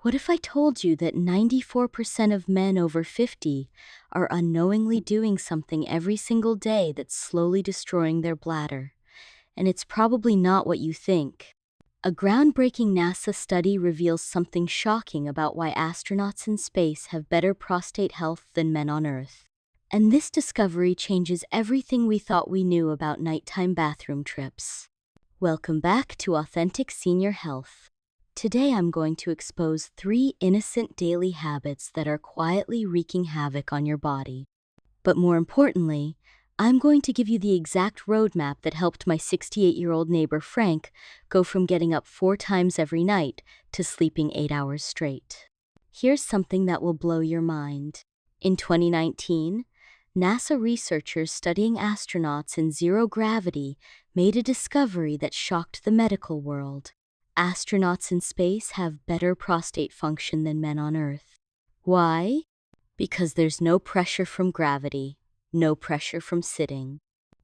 What if I told you that 94% of men over 50 are unknowingly doing something every single day that's slowly destroying their bladder? And it's probably not what you think. A groundbreaking NASA study reveals something shocking about why astronauts in space have better prostate health than men on Earth. And this discovery changes everything we thought we knew about nighttime bathroom trips. Welcome back to Authentic Senior Health. Today I'm going to expose 3 innocent daily habits that are quietly wreaking havoc on your body. But more importantly, I'm going to give you the exact roadmap that helped my 68-year-old neighbor Frank go from getting up 4 times every night to sleeping 8 hours straight. Here's something that will blow your mind. In 2019, NASA researchers studying astronauts in zero gravity made a discovery that shocked the medical world. Astronauts in space have better prostate function than men on Earth. Why? Because there's no pressure from gravity, no pressure from sitting.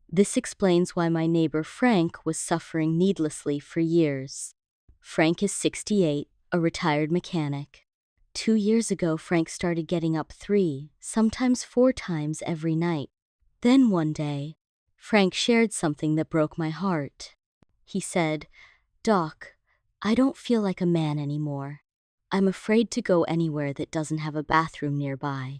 This explains why my neighbor Frank was suffering needlessly for years. Frank is 68, a retired mechanic. 2 years ago, Frank started getting up 3, sometimes 4 times every night. Then one day, Frank shared something that broke my heart. He said, "Doc, I don't feel like a man anymore. I'm afraid to go anywhere that doesn't have a bathroom nearby."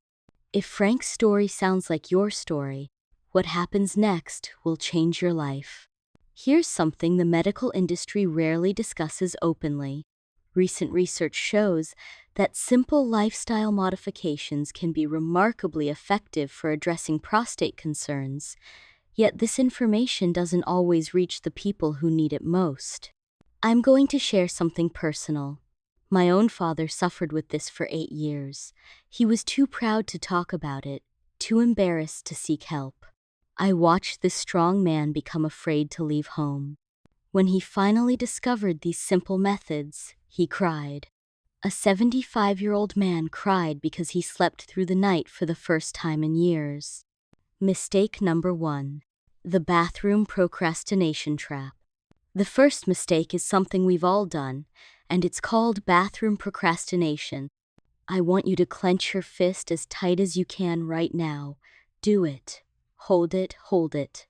If Frank's story sounds like your story, what happens next will change your life. Here's something the medical industry rarely discusses openly. Recent research shows that simple lifestyle modifications can be remarkably effective for addressing prostate concerns, yet this information doesn't always reach the people who need it most. I'm going to share something personal. My own father suffered with this for 8 years. He was too proud to talk about it, too embarrassed to seek help. I watched this strong man become afraid to leave home. When he finally discovered these simple methods, he cried. A 75-year-old man cried because he slept through the night for the first time in years. Mistake number 1. The bathroom procrastination trap. The first mistake is something we've all done, and it's called bathroom procrastination. I want you to clench your fist as tight as you can right now. Do it. Hold it, hold it.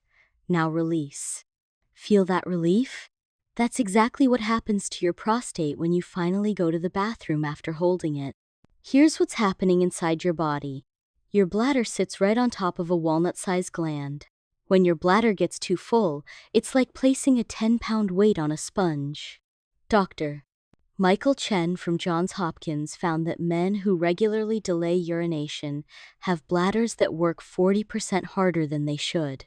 Now release. Feel that relief? That's exactly what happens to your prostate when you finally go to the bathroom after holding it. Here's what's happening inside your body. Your bladder sits right on top of a walnut-sized gland. When your bladder gets too full, it's like placing a 10-pound weight on a sponge. Dr. Michael Chen from Johns Hopkins found that men who regularly delay urination have bladders that work 40% harder than they should.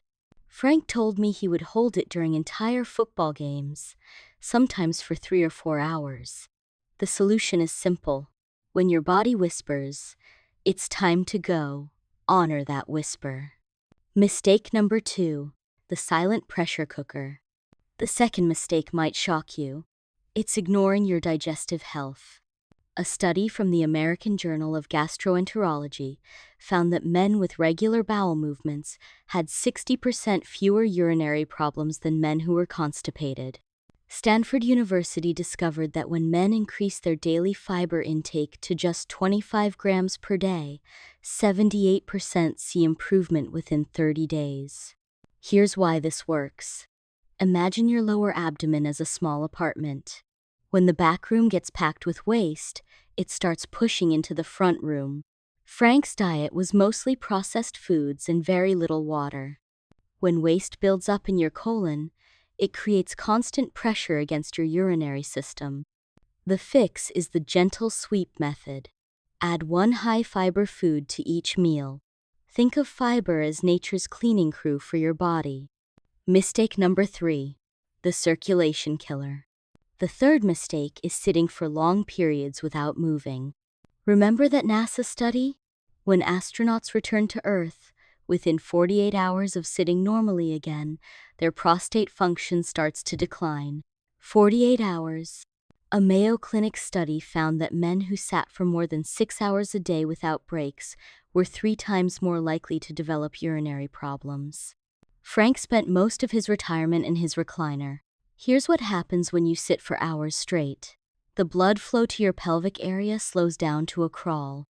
Frank told me he would hold it during entire football games, sometimes for 3 or 4 hours. The solution is simple. When your body whispers, "It's time to go," honor that whisper. Mistake number 2. The silent pressure cooker. The second mistake might shock you. It's ignoring your digestive health. A study from the American Journal of Gastroenterology found that men with regular bowel movements had 60% fewer urinary problems than men who were constipated. Stanford University discovered that when men increase their daily fiber intake to just 25 grams per day, 78% see improvement within 30 days. Here's why this works. Imagine your lower abdomen as a small apartment. When the back room gets packed with waste, it starts pushing into the front room. Frank's diet was mostly processed foods and very little water. When waste builds up in your colon, it creates constant pressure against your urinary system. The fix is the gentle sweep method. Add 1 high-fiber food to each meal. Think of fiber as nature's cleaning crew for your body. Mistake number 3. The circulation killer. The third mistake is sitting for long periods without moving. Remember that NASA study? When astronauts return to Earth, within 48 hours of sitting normally again, their prostate function starts to decline. 48 hours. A Mayo Clinic study found that men who sat for more than 6 hours a day without breaks were 3 times more likely to develop urinary problems. Frank spent most of his retirement in his recliner. Here's what happens when you sit for hours straight. The blood flow to your pelvic area slows down to a crawl.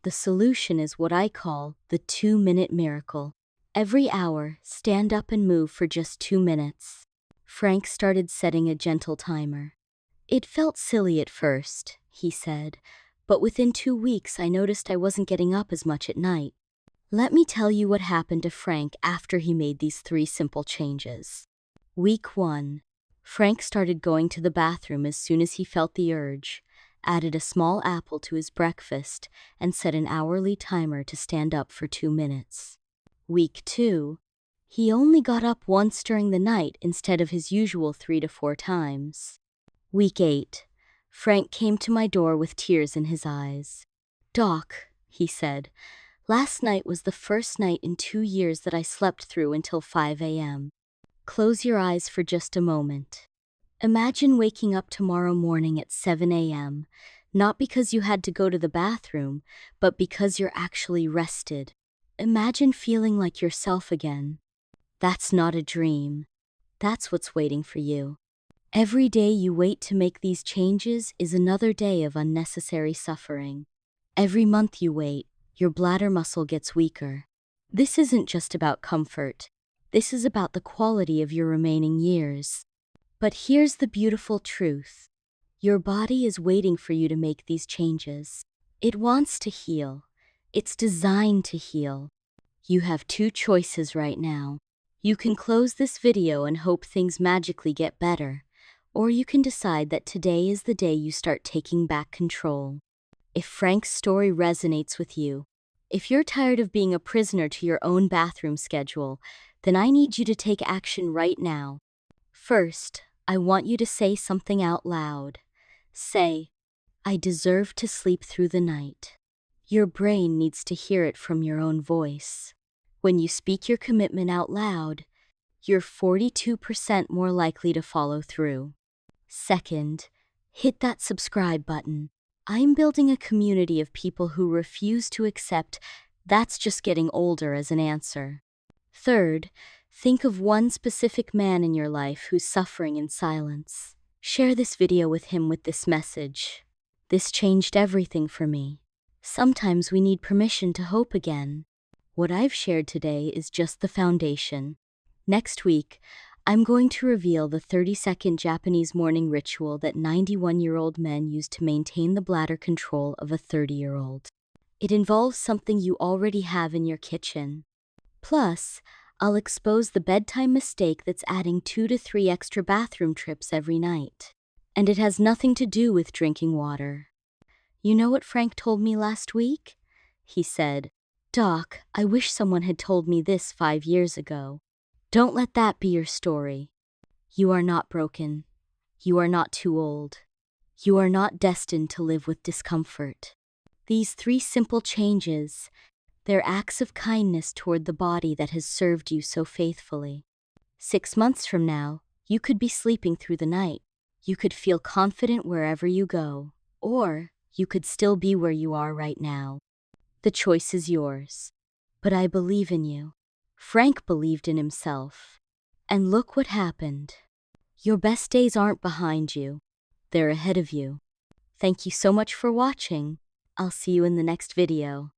The solution is what I call the 2-minute miracle. Every hour, stand up and move for just 2 minutes. Frank started setting a gentle timer. It felt silly at first, he said, but within 2 weeks I noticed I wasn't getting up as much at night. Let me tell you what happened to Frank after he made these 3 simple changes. Week 1. Frank started going to the bathroom as soon as he felt the urge, added a small apple to his breakfast, and set an hourly timer to stand up for 2 minutes. Week 2. He only got up once during the night instead of his usual 3 to 4 times. Week 8. Frank came to my door with tears in his eyes. "Doc," he said, "last night was the first night in 2 years that I slept through until 5 a.m. Close your eyes for just a moment. Imagine waking up tomorrow morning at 7 a.m., not because you had to go to the bathroom, but because you're actually rested. Imagine feeling like yourself again. That's not a dream. That's what's waiting for you. Every day you wait to make these changes is another day of unnecessary suffering. Every month you wait, your bladder muscle gets weaker. This isn't just about comfort. This is about the quality of your remaining years. But here's the beautiful truth. Your body is waiting for you to make these changes. It wants to heal. It's designed to heal. You have 2 choices right now. You can close this video and hope things magically get better, or you can decide that today is the day you start taking back control. If Frank's story resonates with you, if you're tired of being a prisoner to your own bathroom schedule, then I need you to take action right now. First, I want you to say something out loud. Say, "I deserve to sleep through the night." Your brain needs to hear it from your own voice. When you speak your commitment out loud, you're 42% more likely to follow through. Second, hit that subscribe button. I'm building a community of people who refuse to accept "that's just getting older" as an answer. Third, think of one specific man in your life who's suffering in silence. Share this video with him with this message. "This changed everything for me." Sometimes we need permission to hope again. What I've shared today is just the foundation. Next week, I'm going to reveal the 30-second Japanese morning ritual that 91-year-old men use to maintain the bladder control of a 30-year-old. It involves something you already have in your kitchen. Plus, I'll expose the bedtime mistake that's adding 2 to 3 extra bathroom trips every night. And it has nothing to do with drinking water. You know what Frank told me last week? He said, "Doc, I wish someone had told me this 5 years ago." Don't let that be your story. You are not broken. You are not too old. You are not destined to live with discomfort. These 3 simple changes, they're acts of kindness toward the body that has served you so faithfully. 6 months from now, you could be sleeping through the night. You could feel confident wherever you go, or you could still be where you are right now. The choice is yours. But I believe in you. Frank believed in himself. And look what happened. Your best days aren't behind you. They're ahead of you. Thank you so much for watching. I'll see you in the next video.